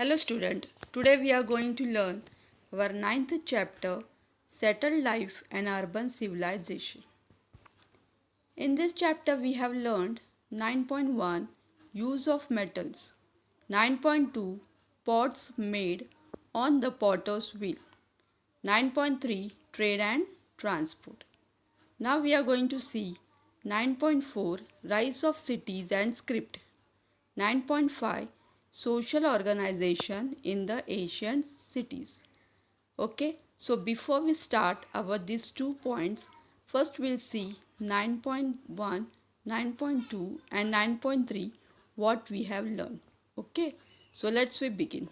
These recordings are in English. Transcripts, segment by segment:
Hello student, today we are going to learn our ninth chapter, Settled Life and Urban Civilization. In this chapter we have learned 9.1 Use of Metals, 9.2 Pots Made on the Potter's Wheel, 9.3 Trade and Transport. Now we are going to see 9.4 Rise of Cities and Script, 9.5 Social organization in the ancient cities. Okay, so before we start these 2 points, first we'll see 9.1, 9.2 and 9.3 what we have learned. Okay, so let's begin.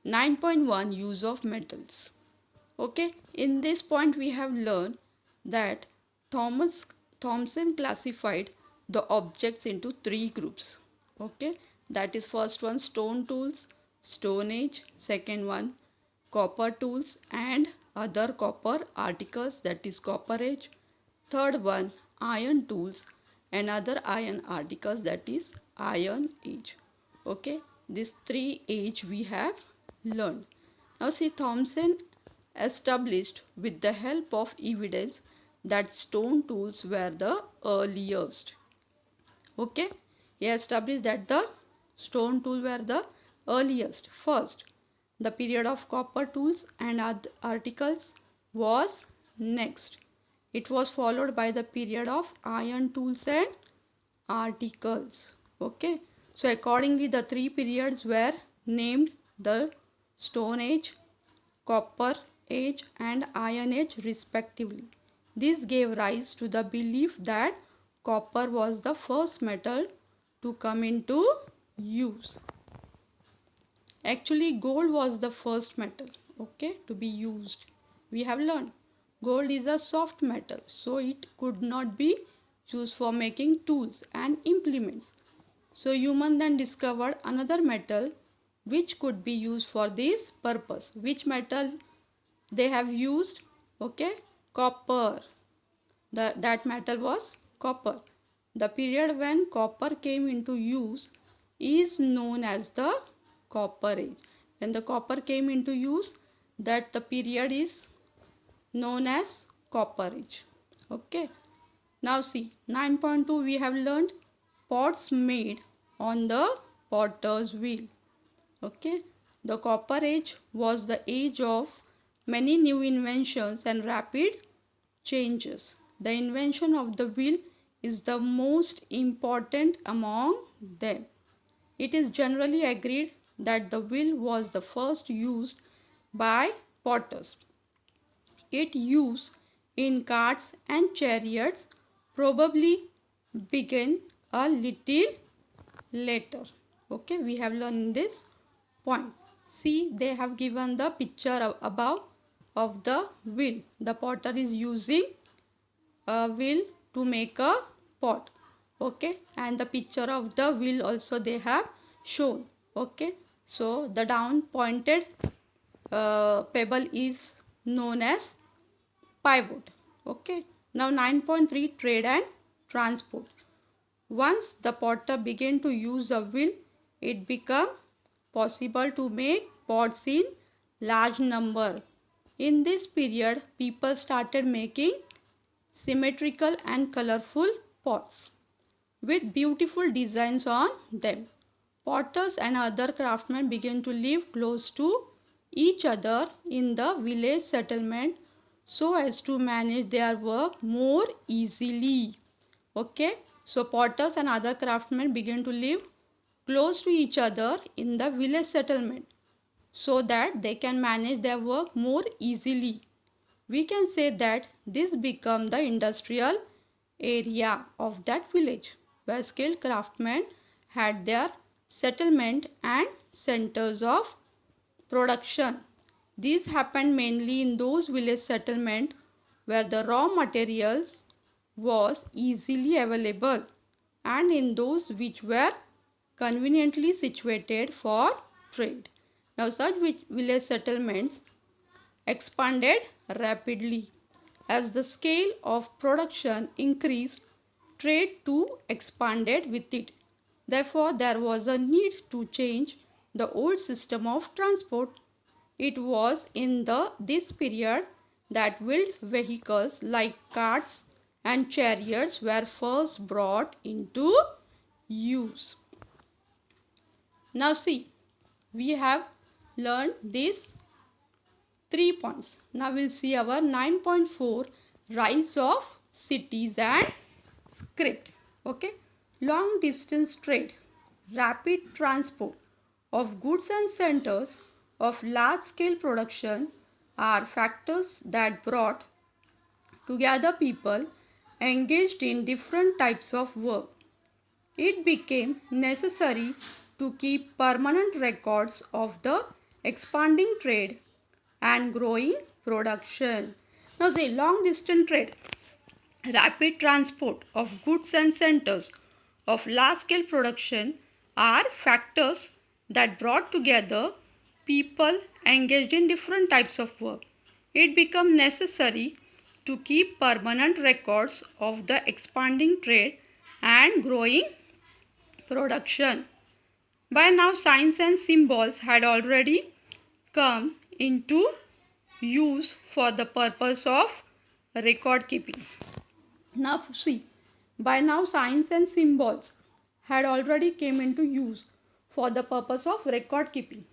9.1 Use of metals. Okay, in this point we have learned that Thomson classified the objects into three groups. Okay, that is first one stone tools, stone age, second one copper tools and other copper articles, that is copper age, third one iron tools and other iron articles, that is iron age. Okay, these three age we have learned. Now see, Thomson established with the help of evidence that stone tools were the earliest. Okay, he established that the stone tools were the earliest. First, the period of copper tools and other articles was next. It was followed by the period of iron tools and articles. Okay, so accordingly the three periods were named the Stone Age, Copper Age and Iron Age respectively. This gave rise to the belief that copper was the first metal to come into use. Actually, gold was the first metal, okay, to be used. We have learned gold is a soft metal, so it could not be used for making tools and implements. So human then discovered another metal which could be used for this purpose. Which metal they have used? Okay, copper. That metal was copper. The period when copper came into use is known as the Copper Age. When the copper came into use, that the period is known as Copper Age. Okay. Now see, 9.2 we have learned pots made on the potter's wheel. Okay. The Copper Age was the age of many new inventions and rapid changes. The invention of the wheel is the most important among them. It is generally agreed that the wheel was the first used by potters. Its use in carts and chariots probably began a little later. Okay, we have learned this point. See, they have given the picture above of the wheel. The potter is using a wheel to make a pot. Okay, and the picture of the wheel also they have shown. Okay, so the down pointed pebble is known as pivot. Okay, now 9.3 Trade and Transport. Once the potter began to use a wheel, it became possible to make pots in large number. In this period, people started making symmetrical and colorful pots with beautiful designs on them. Potters and other craftsmen began to live close to each other in the village settlement so as to manage their work more easily. Okay, so potters and other craftsmen began to live close to each other in the village settlement so that they can manage their work more easily. We can say that this became the industrial area of that village where skilled craftsmen had their settlement and centers of production. These happened mainly in those village settlements where the raw materials was easily available and in those which were conveniently situated for trade. Now such village settlements expanded rapidly. As the scale of production increased, trade too expanded with it. Therefore, there was a need to change the old system of transport. It was in this period that wheeled vehicles like carts and chariots were first brought into use. Now see, we have learned these 3 points. Now we'll see our 9.4, rise of cities and script. Okay, long distance trade, rapid transport of goods and centers of large scale production are factors that brought together people engaged in different types of work. It became necessary to keep permanent records of the expanding trade and growing production. Now say long distance trade, rapid transport of goods and centers of large scale production are factors that brought together people engaged in different types of work. It became necessary to keep permanent records of the expanding trade and growing production. By now, signs and symbols had already come into use for the purpose of record keeping. Now see, by now signs and symbols had already came into use for the purpose of record keeping.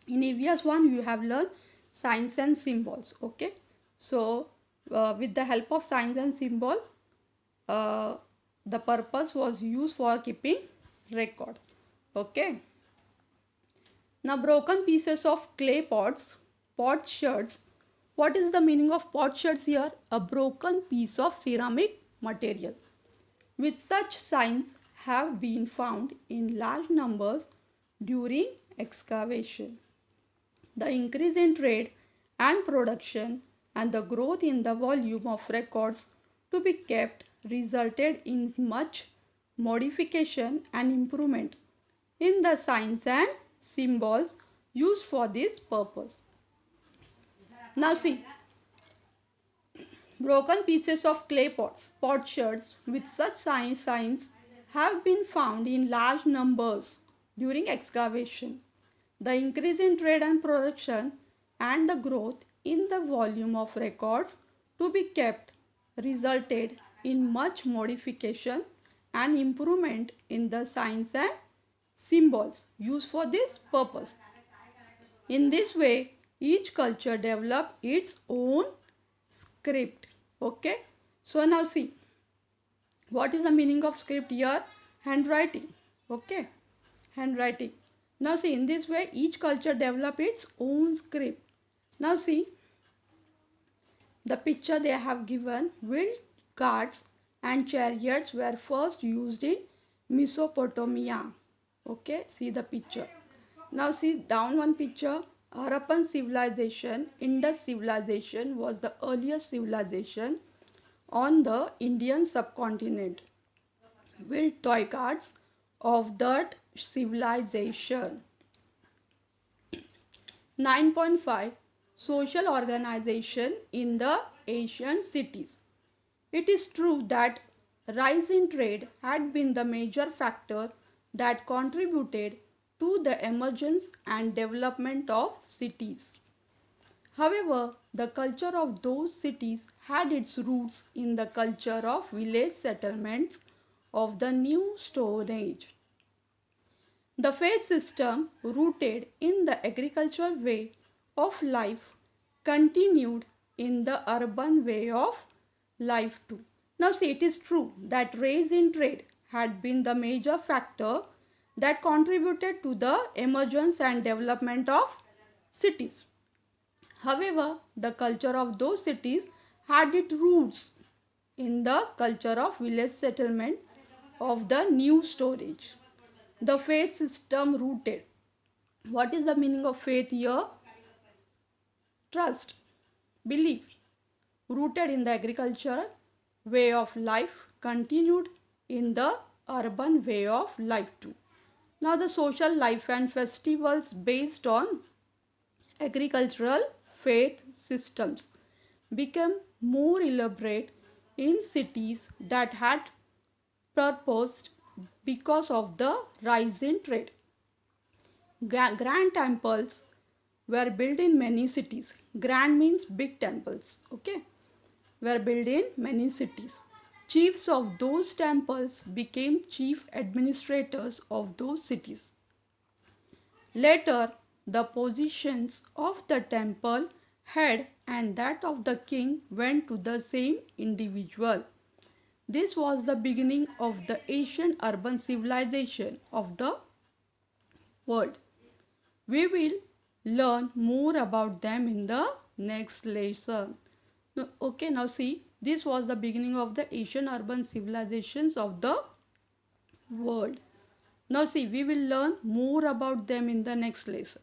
In EVS 1 you have learned signs and symbols. Okay, so with the help of signs and symbol, the purpose was used for keeping record. Okay, now broken pieces of clay pots, potsherds. What is the meaning of potsherds here? A broken piece of ceramic material. With such signs have been found in large numbers during excavation. The increase in trade and production and the growth in the volume of records to be kept resulted in much modification and improvement in the signs and symbols used for this purpose. Now see, broken pieces of clay pots, potsherds with such signs have been found in large numbers during excavation. The increase in trade and production and the growth in the volume of records to be kept resulted in much modification and improvement in the signs and symbols used for this purpose. In this way, each culture developed its own script. Okay, so now see, what is the meaning of script here? Handwriting. Okay, handwriting. Now see, in this way each culture developed its own script. Now see, the picture they have given, wheeled carts and chariots were first used in Mesopotamia. Okay, see the picture. Now see down one picture. Harappan civilization, Indus civilization was the earliest civilization on the Indian subcontinent. Wheeled toy carts of that civilization. 9.5, social organization in the ancient cities. It is true that rise in trade had been the major factor that contributed to the emergence and development of cities. However, the culture of those cities had its roots in the culture of village settlements of the New Stone Age. The faith system, rooted in the agricultural way of life, continued in the urban way of life too. Now see, it is true that rise in trade had been the major factor that contributed to the emergence and development of cities. However, the culture of those cities had its roots in the culture of village settlement of the New Stone Age. The faith system rooted. What is the meaning of faith here? Trust, belief. Rooted in the agricultural way of life, continued in the urban way of life too. Now the social life and festivals based on agricultural faith systems became more elaborate in cities that had purposed because of the rise in trade. Grand temples were built in many cities. Grand means big temples, okay? Were built in many cities. Chiefs of those temples became chief administrators of those cities. Later, the positions of the temple head and that of the king went to the same individual. This was the beginning of the ancient urban civilization of the world. We will learn more about them in the next lesson. Okay, now see, this was the beginning of the Asian urban civilizations of the world. Now see, we will learn more about them in the next lesson.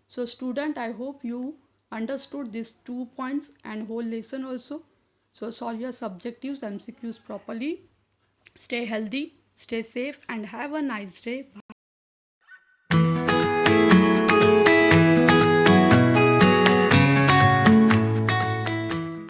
So student, I hope you understood these 2 points and whole lesson also. So solve your subjectives, MCQs properly. Stay healthy, stay safe and have a nice day.